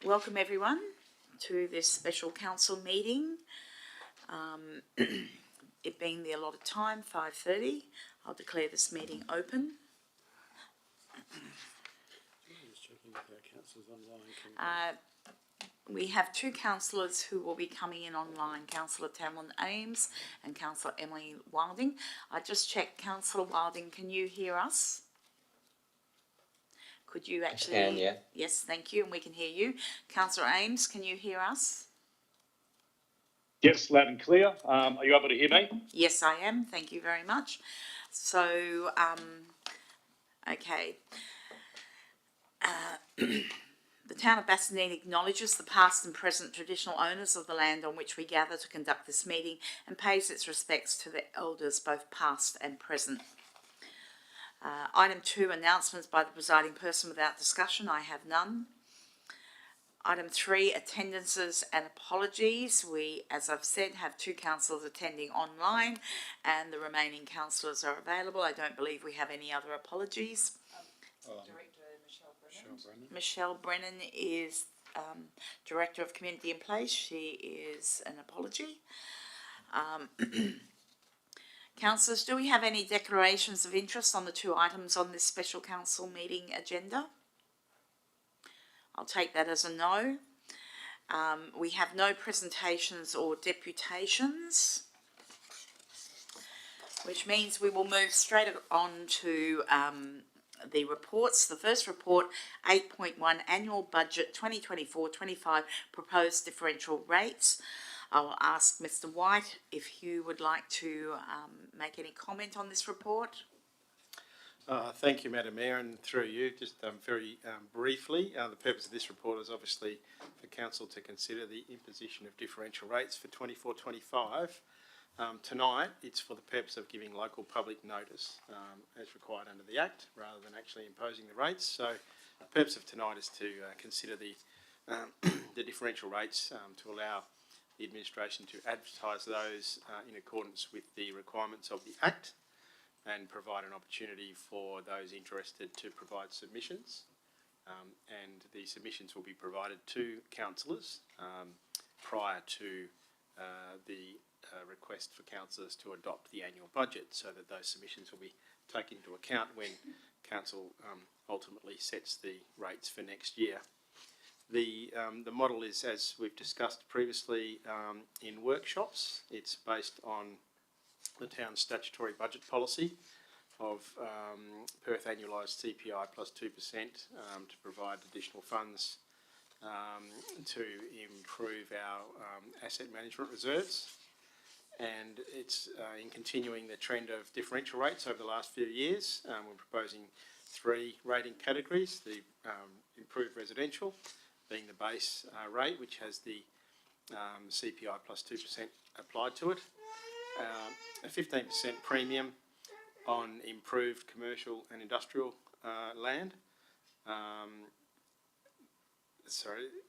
Welcome everyone to this special council meeting. It being the allotted time, 5:30, I'll declare this meeting open. Just checking if our councillors online can We have two councillors who will be coming in online, Councillor Tamlin Ames and Councillor Emily Wilding. I just checked, Councillor Wilding, can you hear us? Could you actually? I can, yeah. Yes, thank you, and we can hear you. Councillor Ames, can you hear us? Yes, loud and clear. Are you able to hear me? Yes, I am. Thank you very much. So, okay. The town of Bassendean acknowledges the past and present traditional owners of the land on which we gather to conduct this meeting and pays its respects to the elders, both past and present. Item 2, announcements by the presiding person without discussion. I have none. Item 3, attendances and apologies. We, as I've said, have two councillors attending online and the remaining councillors are available. I don't believe we have any other apologies. Director Michelle Brennan is Director of Community in Place. She is an apology. Councillors, do we have any declarations of interest on the two items on this special council meeting agenda? I'll take that as a no. We have no presentations or deputations, which means we will move straight on to the reports. The first report, 8.1 Annual Budget 2024-25 Proposed Differential Rates. I'll ask Mr. White if you would like to make any comment on this report. Thank you, Madam Mayor, and through you, just very briefly, the purpose of this report is obviously for Council to consider the imposition of differential rates for 24-25. Tonight, it's for the purpose of giving local public notice as required under the Act, rather than actually imposing the rates. So the purpose of tonight is to consider the, the differential rates to allow the administration to advertise those in accordance with the requirements of the Act, and provide an opportunity for those interested to provide submissions. And the submissions will be provided to councillors prior to the request for councillors to adopt the annual budget, so that those submissions will be taken into account when council ultimately sets the rates for next year. The model is, as we've discussed previously in workshops, it's based on the town's statutory budget policy of Perth annualised CPI plus 2% to provide additional funds to improve our asset management reserves. And it's in continuing the trend of differential rates over the last few years. We're proposing 3 rating categories: the improved residential being the base rate, which has the CPI plus 2% applied to it, a 15% premium on improved commercial and industrial land,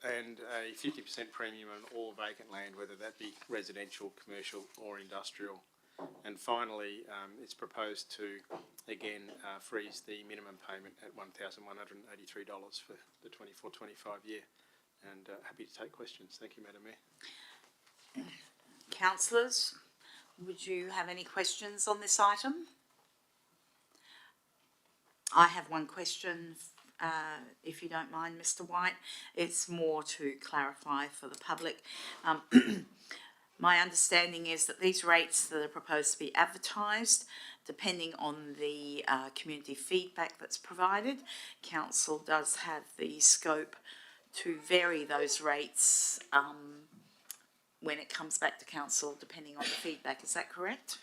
and a 50% premium on all vacant land, whether that be residential, commercial or industrial. And finally, it's proposed to again freeze the minimum payment at $1,183 for the 24-25 year. And happy to take questions. Thank you, Madam Mayor. Councillors, would you have any questions on this item? I have one question, if you don't mind, Mr. White. It's more to clarify for the public. My understanding is that these rates that are proposed to be advertised, depending on the community feedback that's provided, Council does have the scope to vary those rates when it comes back to Council, depending on the feedback. Is that correct?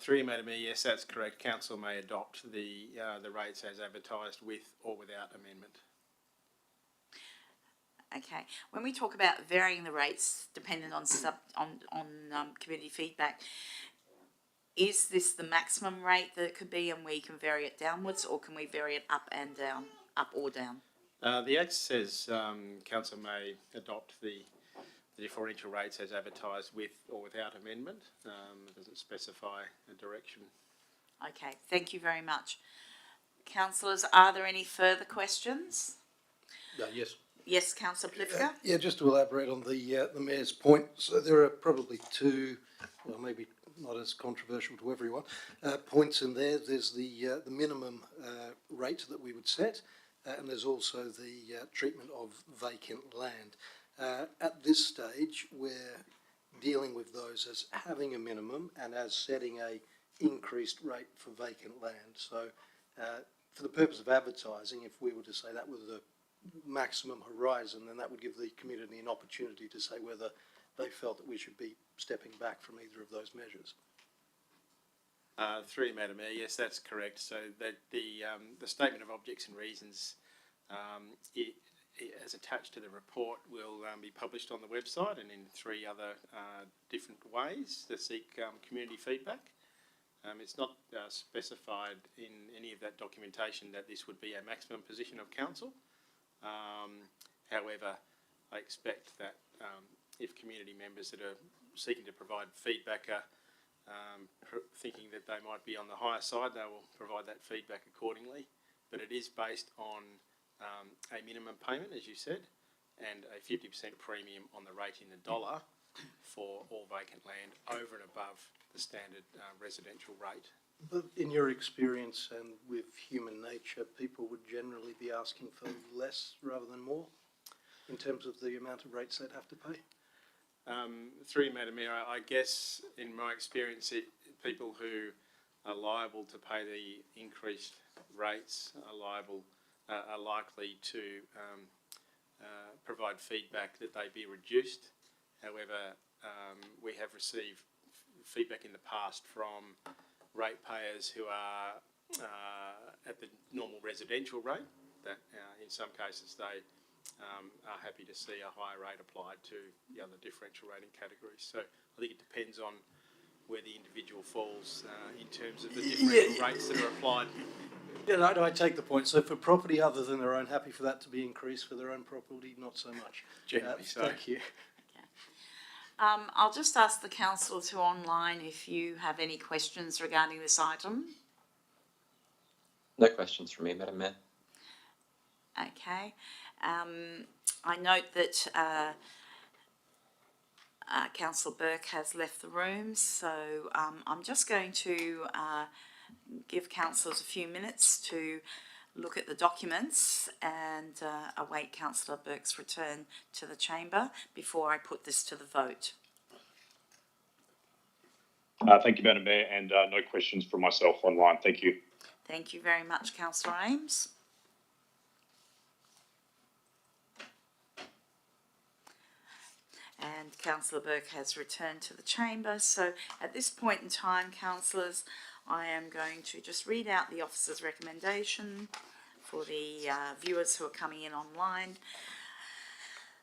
Through you, Madam Mayor, yes, that's correct. Council may adopt the rates as advertised with or without amendment. Okay. When we talk about varying the rates dependent on community feedback, is this the maximum rate that it could be, and we can vary it downwards, or can we vary it up and down, up or down? The Act says Council may adopt the differential rates as advertised with or without amendment. It doesn't specify a direction. Okay, thank you very much. Councillors, are there any further questions? Yes. Yes, councillor Plivka? Yeah, just to elaborate on the Mayor's point, so there are probably two, well, maybe not as controversial to everyone, points in there. There's the minimum rate that we would set, and there's also the treatment of vacant land. At this stage, we're dealing with those as having a minimum and as setting a increased rate for vacant land. So for the purpose of advertising, if we were to say that was the maximum horizon, then that would give the community an opportunity to say whether they felt that we should be stepping back from either of those measures. Through you, Madam Mayor, yes, that's correct. So that the statement of objects and reasons, as attached to the report, will be published on the website and in three other different ways to seek community feedback. It's not specified in any of that documentation that this would be a maximum position of council. However, I expect that if community members that are seeking to provide feedback are thinking that they might be on the higher side, they will provide that feedback accordingly. But it is based on a minimum payment, as you said, and a 50% premium on the rate in the dollar for all vacant land over and above the standard residential rate. But in your experience and with human nature, people would generally be asking for less rather than more in terms of the amount of rates they'd have to pay? Through you, Madam Mayor, I guess in my experience, people who are liable to pay the increased rates are likely to provide feedback that they be reduced. However, we have received feedback in the past from ratepayers who are at the normal residential rate, that in some cases they are happy to see a higher rate applied to the other differential rating categories. So I think it depends on where the individual falls in terms of the differential rates that are applied. Yeah, no, I take the point. So for property other than their own, happy for that to be increased. For their own property, not so much. Generally so. Thank you. I'll just ask the council to online if you have any questions regarding this item. No questions from me, Madam Mayor. Okay. I note that Councillor Burke has left the room, so I'm just going to give councillors a few minutes to look at the documents and await Councillor Burke's return to the chamber before I put this to the vote. Thank you, Madam Mayor, and no questions from myself online. Thank you. Thank you very much, Councillor Ames. And Councillor Burke has returned to the chamber. So at this point in time, councillors, I am going to just read out the officer's recommendation for the viewers who are coming in online.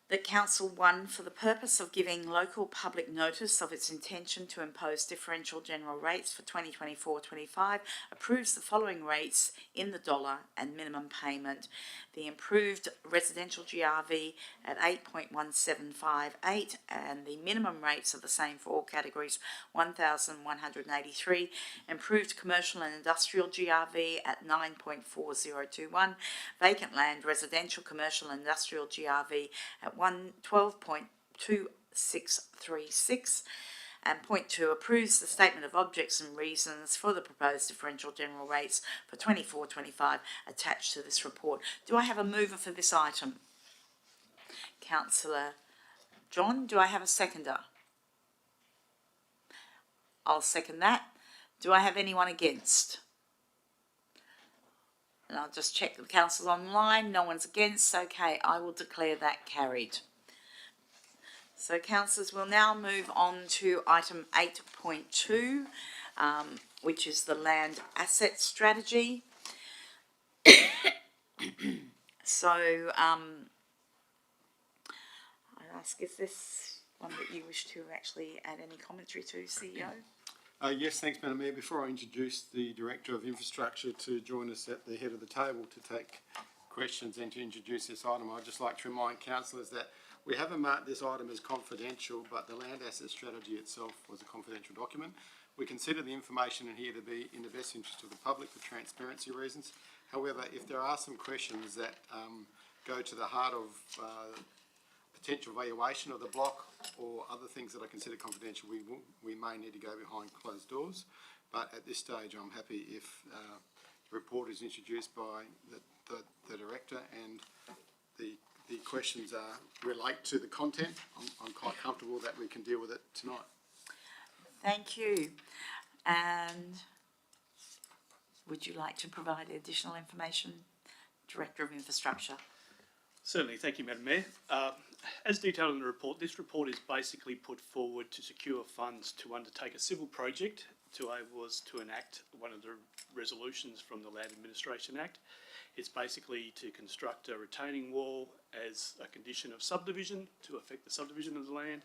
That Council 1, for the purpose of giving local public notice of its intention to impose differential general rates for 2024-25, approves the following rates in the dollar and minimum payment. The improved residential GRV at 8.1758 and the minimum rates are the same for all categories, 1,183. Improved commercial and industrial GRV at 9.4021. Vacant land residential commercial and industrial GRV at 12.2636, and point 2 approves the statement of objects and reasons for the proposed differential general rates for 24-25 attached to this report. Do I have a mover for this item? Councillor John. Do I have a seconder? I'll second that. Do I have anyone against? And I'll just check the council online. No one's against. Okay, I will declare that carried. So, councillors, we'll now move on to item 8.2, which is the land asset strategy. So, I ask, is this one that you wish to actually add any commentary to, CEO? Yes, thanks, Madam Mayor. Before I introduce the Director of Infrastructure to join us at the head of the table to take questions and to introduce this item, I'd just like to remind councillors that we haven't marked this item as confidential, but the land asset strategy itself was a confidential document. We consider the information in here to be in the best interest of the public for transparency reasons. However, if there are some questions that go to the heart of potential valuation of the block or other things that I consider confidential, we may need to go behind closed doors. But at this stage, I'm happy if the report is introduced by the director and the questions relate to the content. I'm quite comfortable that we can deal with it tonight. Thank you. And would you like to provide additional information, Director of Infrastructure? Certainly, thank you, Madam Mayor. As detailed in the report, this report is basically put forward to secure funds to undertake a civil project to enable us to enact one of the resolutions from the Land Administration Act. It's basically to construct a retaining wall as a condition of subdivision to affect the subdivision of the land.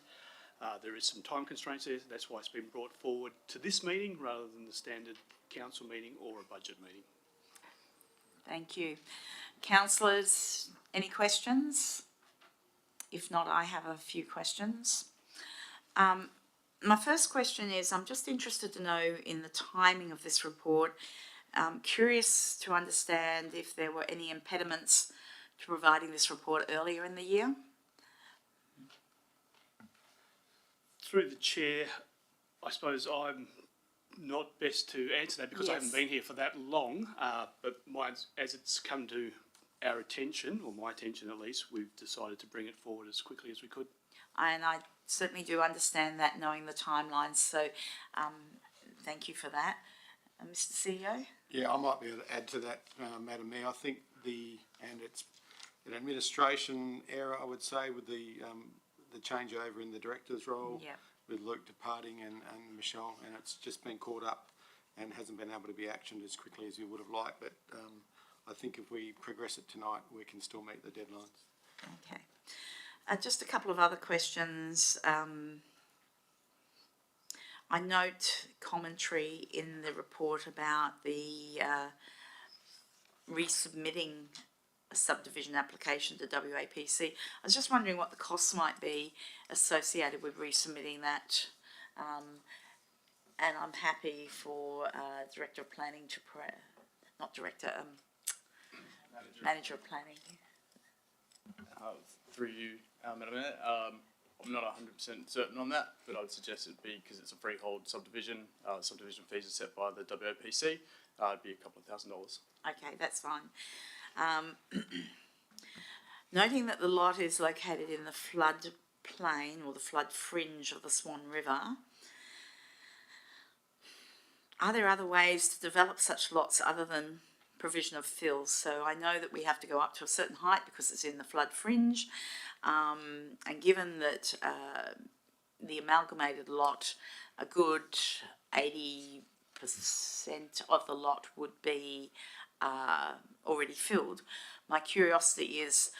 There is some time constraints there, that's why it's been brought forward to this meeting rather than the standard council meeting or a budget meeting. Thank you. Councillors, any questions? If not, I have a few questions. My first question is, I'm just interested to know in the timing of this report, curious to understand if there were any impediments to providing this report earlier in the year. Through the chair, I suppose I'm not best to answer that because I haven't been here for that long, but as it's come to our attention, or my attention at least, we've decided to bring it forward as quickly as we could. And I certainly do understand that, knowing the timelines, so thank you for that. Mr. CEO? Yeah, I might be able to add to that, Madam Mayor. I think it's an administration error, I would say, with the changeover in the director's role, with Luke departing and Michelle, and it's just been caught up and hasn't been able to be actioned as quickly as we would have liked. But I think if we progress it tonight, we can still meet the deadlines. Okay. Just a couple of other questions. I note commentary in the report about the resubmitting a subdivision application to WAPC. I was just wondering what the costs might be associated with resubmitting that. And I'm happy for Director of Planning to, not Director, Manager of Planning. Through you, Madam Mayor, I'm not 100% certain on that, but I would suggest it be, because it's a freehold subdivision, subdivision fees are set by the WAPC, it'd be a couple of $1,000s. Okay, that's fine. Noting that the lot is located in the flood plain or the flood fringe of the Swan River, are there other ways to develop such lots other than provision of fills? So I know that we have to go up to a certain height because it's in the flood fringe, and given that the amalgamated lot, a good 80% of the lot would be already filled. My curiosity is,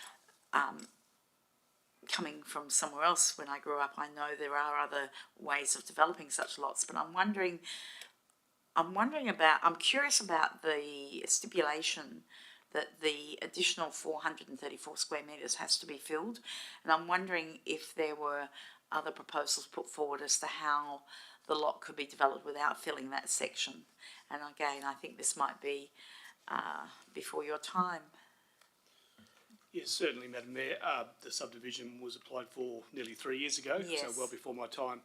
coming from somewhere else when I grew up, I know there are other ways of developing such lots, but I'm curious about the stipulation that the additional 434 square metres has to be filled, and I'm wondering if there were other proposals put forward as to how the lot could be developed without filling that section. And again, I think this might be before your time. Yes, certainly, Madam Mayor. The subdivision was applied for nearly 3 years ago, so well before my time.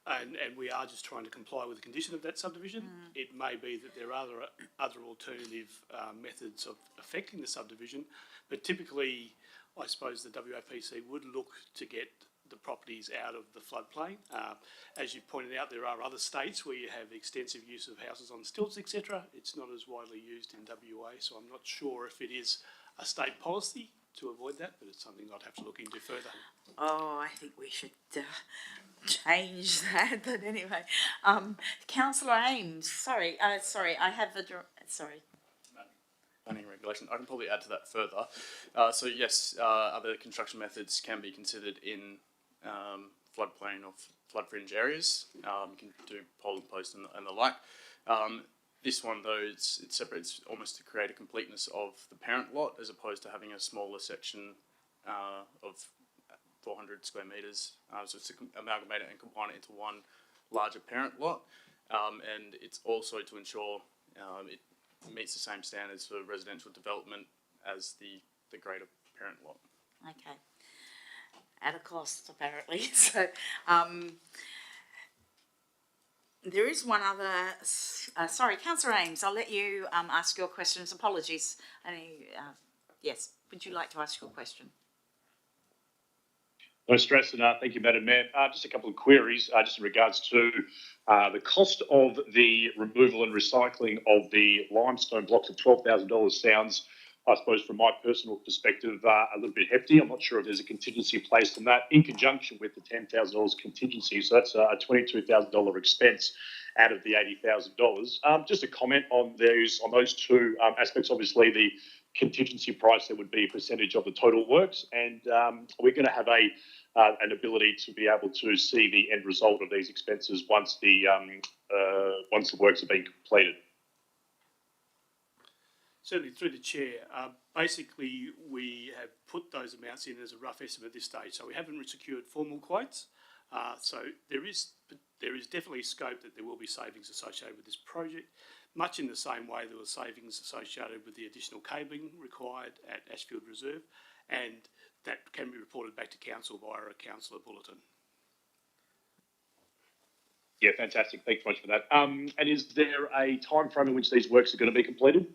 And we are just trying to comply with the condition of that subdivision. It may be that there are other alternative methods of affecting the subdivision, but typically, I suppose the WAPC would look to get the properties out of the floodplain. As you pointed out, there are other states where you have extensive use of houses on stilts, etc. It's not as widely used in WA, so I'm not sure if it is a state policy to avoid that, but it's something I'd have to look into further. Oh, I think we should change that. But anyway, Councillor Ames, sorry, I have the sorry. Planning regulation. I can probably add to that further. So yes, other construction methods can be considered in floodplain or flood fringe areas. You can do pole and post and the like. This one though, it's separate. It's almost to create a completeness of the parent lot as opposed to having a smaller section of 400 square metres. So it's to amalgamate it and combine it into one larger parent lot. And it's also to ensure it meets the same standards for residential development as the greater parent lot. Okay. At a cost, apparently. So, there is one other, sorry, Councillor Ames, I'll let you ask your questions. Apologies. Yes, would you like to ask your question? No stress, and thank you, Madam Mayor. Just a couple of queries, just in regards to the cost of the removal and recycling of the limestone blocks of $12,000 sounds, I suppose, from my personal perspective, a little bit hefty. I'm not sure if there's a contingency placed on that in conjunction with the $10,000 contingency. So that's a $22,000 expense out of the $80,000. Just a comment on those two aspects. Obviously, the contingency price, there would be a percentage of the total works, and we're going to have an ability to be able to see the end result of these expenses once the works have been completed. Certainly, through the chair, basically we have put those amounts in as a rough estimate at this stage, so we haven't secured formal quotes. So there is definitely scope that there will be savings associated with this project, much in the same way there were savings associated with the additional cabling required at Ashfield Reserve, and that can be reported back to council via a councillor bulletin. Yeah, fantastic. Thanks so much for that. And is there a time frame in which these works are going to be completed?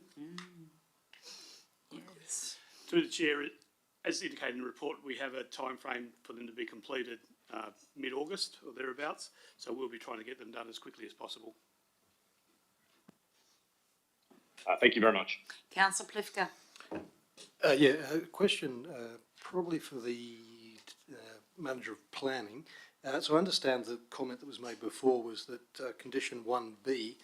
Yes. Through the chair, as indicated in the report, we have a time frame for them to be completed mid-August or thereabouts, so we'll be trying to get them done as quickly as possible. Thank you very much. Councillor Plifka. Yeah, a question probably for the manager of planning. So I understand the comment that was made before was that condition 1B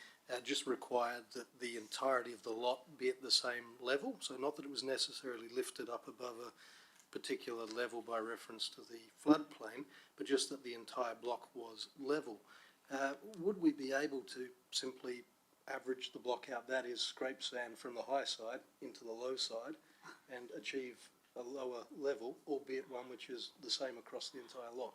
just required that the entirety of the lot be at the same level. So not that it was necessarily lifted up above a particular level by reference to the floodplain, but just that the entire block was level. Would we be able to simply average the block out, that is, scrape sand from the high side into the low side, and achieve a lower level, albeit one which is the same across the entire lot?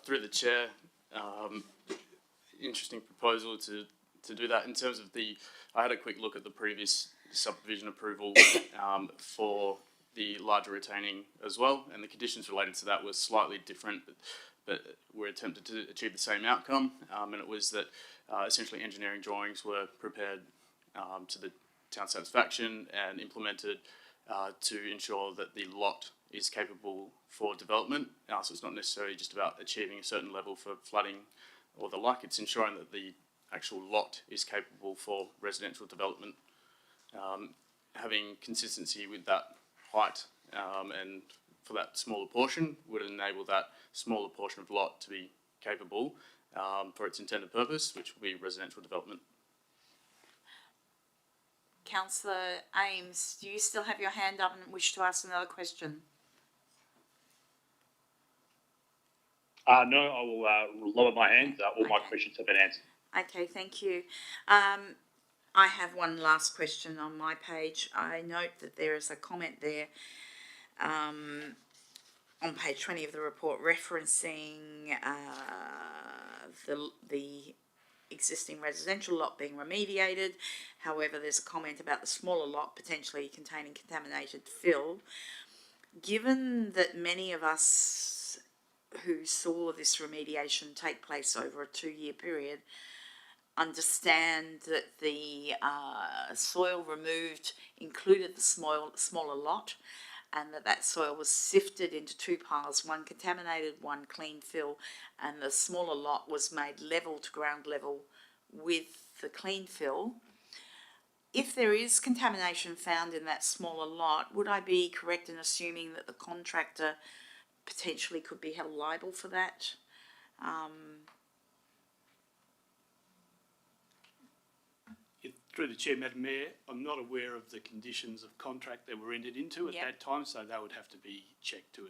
Through the chair, interesting proposal to do that. In terms of I had a quick look at the previous subdivision approval for the larger retaining as well, and the conditions related to that were slightly different, but we attempted to achieve the same outcome, and it was that essentially engineering drawings were prepared to the town satisfaction and implemented to ensure that the lot is capable for development. So it's not necessarily just about achieving a certain level for flooding or the like, it's ensuring that the actual lot is capable for residential development. Having consistency with that height and for that smaller portion would enable that smaller portion of lot to be capable for its intended purpose, which will be residential development. Councillor Ames, do you still have your hand up and wish to ask another question? No, I will lower my hand. All my questions have been answered. Okay, thank you. I have one last question on my page. I note that there is a comment there on page 20 of the report referencing the existing residential lot being remediated. However, there's a comment about the smaller lot potentially containing contaminated fill. Given that many of us who saw this remediation take place over a 2-year period understand that the soil removed included the smaller lot, and that soil was sifted into 2 piles, one contaminated, one clean fill, and the smaller lot was made level to ground level with the clean fill. If there is contamination found in that smaller lot, would I be correct in assuming that the contractor potentially could be held liable for that? Through the chair, Madam Mayor, I'm not aware of the conditions of contract that were entered into at that time, so that would have to be checked to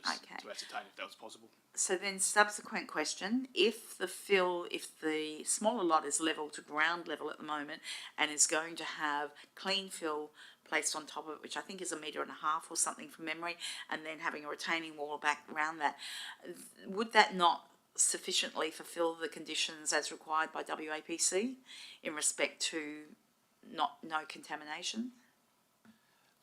ascertain if that was possible. So then, subsequent question: if the smaller lot is level to ground level at the moment and is going to have clean fill placed on top of it, which I think is 1.5 meters or something from memory, and then having a retaining wall back around that, would that not sufficiently fulfil the conditions as required by WAPC in respect to no contamination?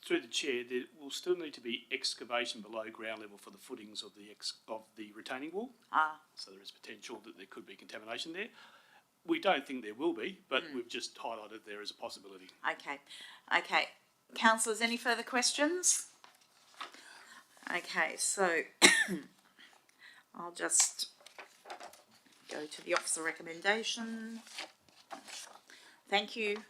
Through the chair, there will still need to be excavation below ground level for the footings of the retaining wall. So there is potential that there could be contamination there. We don't think there will be, but we've just highlighted there as a possibility. Okay. Councillors, any further questions? Okay, so I'll just go to the officer recommendation. Thank you.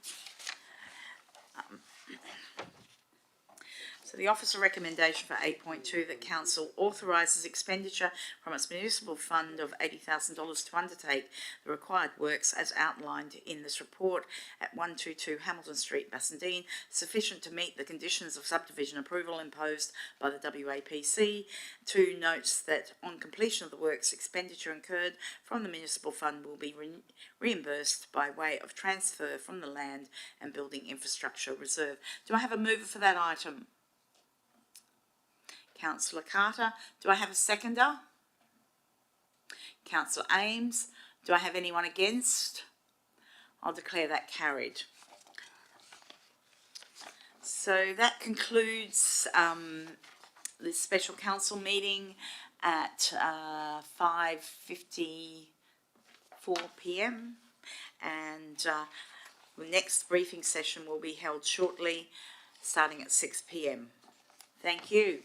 So the officer recommendation for 8.2 that council authorises expenditure from its municipal fund of $80,000 to undertake the required works as outlined in this report at 122 Hamilton Street, Bassendean, sufficient to meet the conditions of subdivision approval imposed by the WAPC. 2 notes that on completion of the works, expenditure incurred from the municipal fund will be reimbursed by way of transfer from the Land and Building Infrastructure Reserve. Do I have a mover for that item? Councillor Carter. Do I have a seconder? Councillor Ames. Do I have anyone against? I'll declare that carried. So that concludes this special council meeting at 5:54 p.m. and the next briefing session will be held shortly, starting at 6 p.m. Thank you.